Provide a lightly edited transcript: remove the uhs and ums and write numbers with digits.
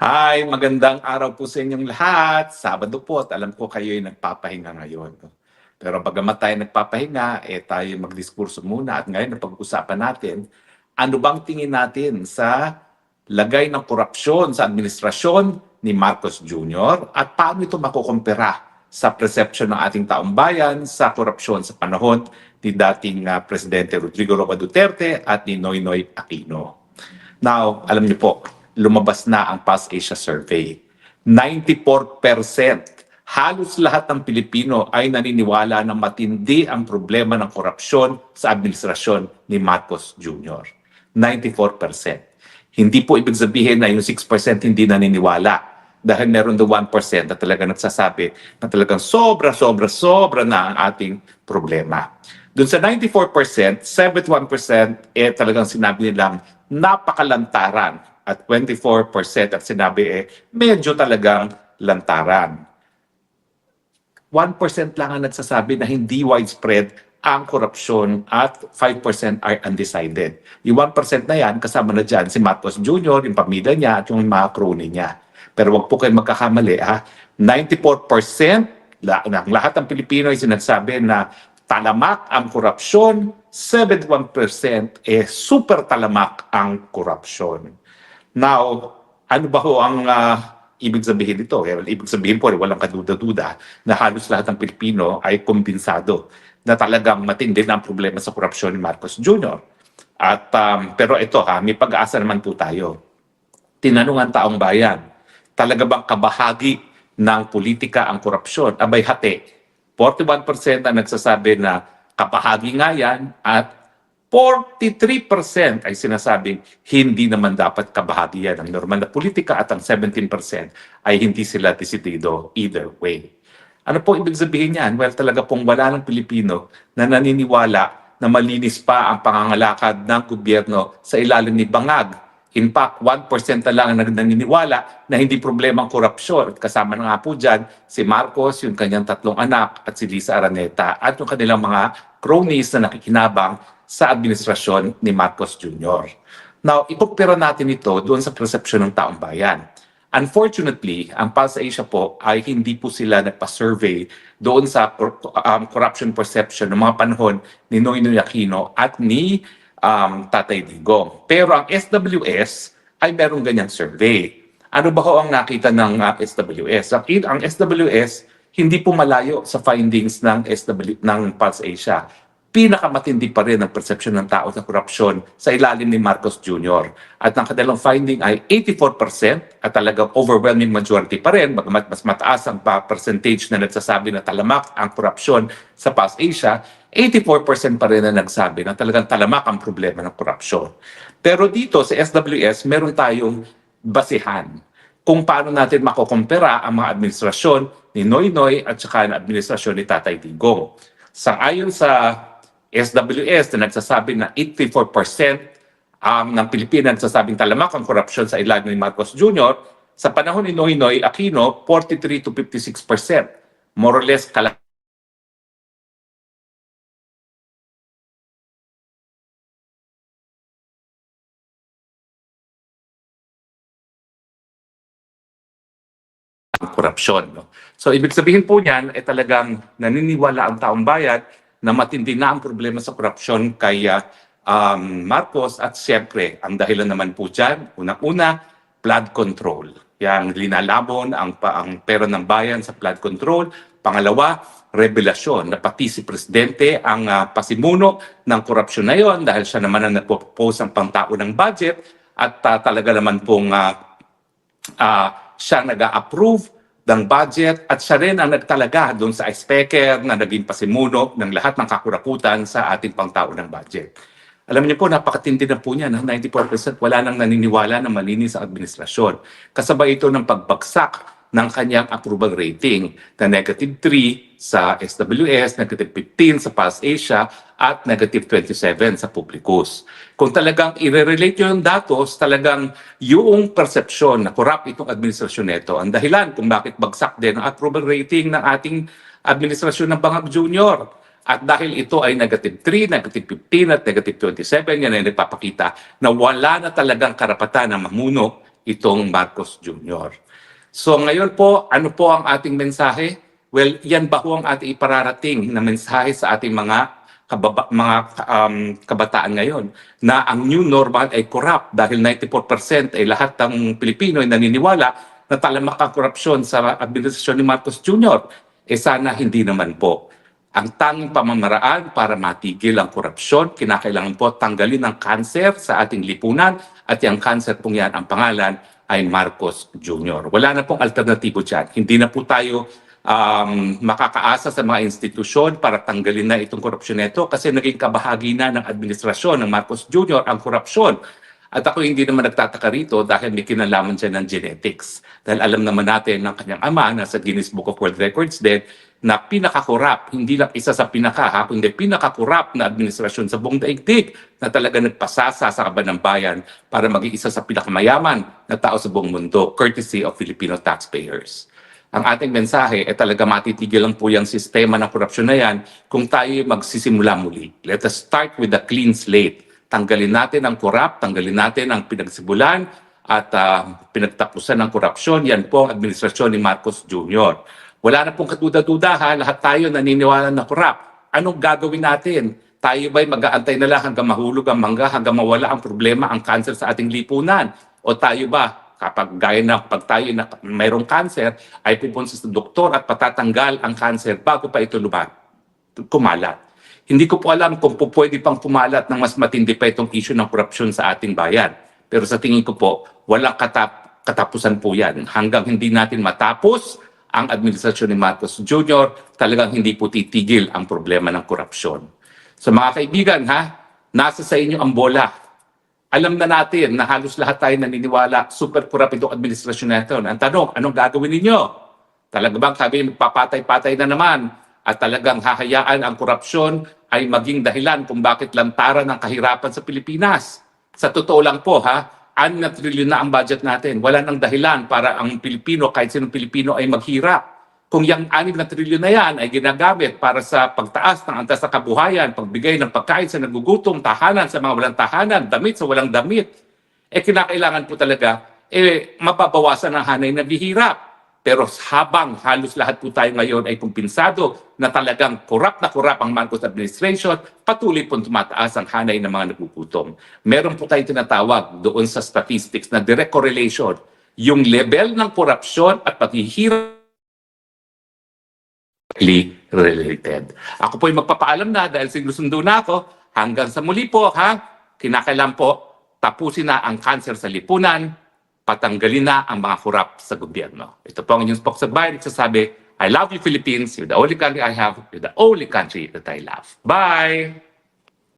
Hi, magandang araw po sa inyong lahat. Sabado po at alam ko kayo ay nagpapahinga ngayon. Pero bagamat tayo nagpapahinga, tayo magdiskurso muna at ngayon napag-usapan natin, ano bang tingin natin sa lagay ng korupsyon sa administrasyon ni Marcos Jr. at paano ito makukumpara sa perception ng ating taong bayan sa korupsyon sa panahon ni dating Presidente Rodrigo Roa Duterte at ni Noynoy Aquino. Now, alam niyo po, lumabas na ang PAS-Asia Survey. 94%, halos lahat ng Pilipino ay naniniwala na matindi ang problema ng korupsyon sa administrasyon ni Marcos Jr. 94%. Hindi po ibig sabihin na yung 6% hindi naniniwala. Dahil meron the 1% na talaga nagsasabi na talagang sobra na ang ating problema. Doon sa 94%, 71% talagang sinabi nilang napakalantaran at 24% at sinabi medyo talagang lantaran. 1% lang ang nagsasabi na hindi widespread ang korupsyon at 5% are undecided. Yung 1% na yan, kasama na dyan si Marcos Jr., yung pamilya niya at yung mga crony niya. Pero wag po kayo magkakamali, 94% ng lahat ng Pilipino ay sinasabi na talamak ang korupsyon, 71% super talamak ang korupsyon. Now, ano ba ho ang ibig sabihin dito? Well, ibig sabihin po, walang kaduda-duda na halos lahat ng Pilipino ay kumbinsado na talagang matindi na ang problema sa korupsyon ni Marcos Jr. At, pero ito may pag-aasa naman po tayo. Tinanong ang taong bayan, talaga bang kabahagi ng politika ang korupsyon? Abay hati. 41% ang nagsasabi na kabahagi nga yan at 43% ay sinasabing hindi naman dapat kabahagi yan ng normal na politika at ang 17% ay hindi sila desidido either way. Ano po ibig sabihin niyan? Well, talaga pong wala ng Pilipino na naniniwala na malinis pa ang pangangalakad ng gobyerno sa ilalim ni Bangag. In fact, 1% na lang ang naniniwala na hindi problema ang korupsyon. At kasama na nga po dyan si Marcos, yung kanyang 3 anak, at si Lisa Araneta, at yung kanilang mga cronies na nakikinabang sa administrasyon ni Marcos Jr. Now, ikumpira natin ito doon sa perception ng taong bayan. Unfortunately, ang PAS-Asia po ay hindi po sila nagpa-survey doon sa corruption perception ng mga panahon ni Noynoy Aquino at ni Tatay Digong. Pero ang SWS ay merong ganyang survey. Ano ba ho ang nakita ng SWS? Ang SWS hindi po malayo sa findings ng PAS-Asia. Pinakamatindi pa rin ang perception ng tao sa korupsyon sa ilalim ni Marcos Jr. At ang kanilang finding ay 84% at talagang overwhelming majority pa rin, bagamat mas mataas ang percentage na nagsasabi na talamak ang korupsyon sa PAS-Asia, 84% pa rin na nagsabi na talagang talamak ang problema ng korupsyon. Pero dito sa SWS, meron tayong basihan kung paano natin makukumpara ang mga administrasyon ni Noynoy at saka ang administrasyon ni Tatay Digong. Ayon sa SWS na nagsasabi na 84% ng Pilipinas nagsasabing talamak ang korupsyon sa ilalim ni Marcos Jr., sa panahon ni Noynoy Aquino, 43 to 56%. More or less korupsyon. So ibig sabihin po niyan talagang naniniwala ang taong bayan na matindi na ang problema sa korupsyon kay Marcos at siyempre ang dahilan naman po dyan, unang-una, flood control. Yang linalabon ang pera ng bayan sa flood control. Pangalawa, revelasyon na pati si Presidente ang pasimuno ng korupsyon na yon dahil siya naman ang nagpo-propose ng pangtao ng budget at talaga naman pong siya nag-a-approve ng budget at siya rin ang nagtalaga doon sa speaker na naging pasimuno ng lahat ng kakurakutan sa ating pangtao ng budget. Alam niyo po, napakatindi na po niya na 94% wala nang naniniwala na malinis ang administrasyon. Kasabay ito ng pagbagsak ng kanyang approval rating na negative 3 sa SWS, negative 15 sa PAS-Asia at negative 27 sa Publicus. Kung talagang i-relate nyo yung datos, talagang yung perception na corrupt itong administrasyon nito ang dahilan kung bakit bagsak din ang approval rating ng ating administrasyon ng Bangag Jr. At dahil ito ay negative 3, negative 15 at negative 27, yan ay nagpapakita na wala na talagang karapatan na mamuno itong Marcos Jr. So ngayon po, ano po ang ating mensahe? Well, yan ba po ang ating ipararating na mensahe sa ating kabataan ngayon na ang new normal ay corrupt dahil 94% ay lahat ng Pilipino ay naniniwala na talamak ang korupsyon sa administrasyon ni Marcos Jr. Sana hindi naman po. Ang tanging pamamaraan para matigil ang korupsyon, kinakailangan po tanggalin ang kanser sa ating lipunan at yung kanser pong yan, ang pangalan ay Marcos Jr. Wala na pong alternatibo dyan. Hindi na po tayo makakaasa sa mga institusyon para tanggalin na itong korupsyon nito kasi naging kabahagi na ng administrasyon ng Marcos Jr. ang korupsyon. At ako hindi naman nagtataka rito dahil may kinalaman dyan ng genetics. Dahil alam naman natin ng kanyang ama na sa Guinness Book of World Records din na pinakakurap, hindi lang isa sa kundi pinakakurap na administrasyon sa buong daigdig na talaga nagpasasa sa kaban ng bayan para maging isa sa pinakamayaman na tao sa buong mundo, courtesy of Filipino taxpayers. Ang ating mensahe ay talaga matitigil lang po yung sistema ng korupsyon na yan kung tayo magsisimula muli. Let us start with a clean slate. Tanggalin natin ang korap, tanggalin natin ang pinagsibulan at pinagtapusan ng korupsyon. Yan po ang administrasyon ni Marcos Jr. Wala na pong katuda-tuda ha, lahat tayo naniniwala na korap. Anong gagawin natin? Tayo ba'y mag-aantay na lang hanggang mahulog ang mangga, hanggang mawala ang problema, ang cancer sa ating lipunan? O tayo ba, kapag gaya na pag tayo na mayroong cancer, ay pupunta sa doktor at patatanggal ang cancer bago pa ito kumalat? Hindi ko po alam kung pwede pang kumalat ng mas matindi pa itong issue ng korupsyon sa ating bayan. Pero sa tingin ko po, walang katapusan po yan. Hanggang hindi natin matapos ang administrasyon ni Marcos Jr., talagang hindi po titigil ang problema ng korupsyon. So mga kaibigan, nasa sa inyo ang bola. Alam na natin na halos lahat tayo naniniwala, super corrupt itong administrasyon na ito. Ang tanong, anong gagawin ninyo? Talaga bang kami magpapatay-patay na naman at talagang hahayaan ang korupsyon ay maging dahilan kung bakit lantaran ng kahirapan sa Pilipinas? Sa totoo lang po, 6 na trilyon na ang budget natin. Wala nang dahilan para ang Pilipino, kahit sinong Pilipino ay maghirap. Kung yung 6 na trilyon na yan ay ginagamit para sa pagtaas ng antas sa kabuhayan, pagbigay ng pagkain sa nagugutom, tahanan sa mga walang tahanan, damit sa walang damit, kinakailangan po talaga mapabawasan ang hanay na bihirap. Pero habang halos lahat po tayo ngayon ay kumpinsado na talagang korap ang Marcos administration, patuloy po tumataas ang hanay ng mga nagugutom. Meron po tayong tinatawag doon sa statistics na direct correlation. Yung level ng korupsyon at paghihirap related. Ako po ay magpapaalam na dahil sinusundo na ako. Hanggang sa muli po, kinakailangan po tapusin na ang cancer sa lipunan, patanggalin na ang mga korap sa gobyerno. Ito po ang inyong spokesman, nagsasabi, I love you Philippines, you're the only country I have, you're the only country that I love. Bye!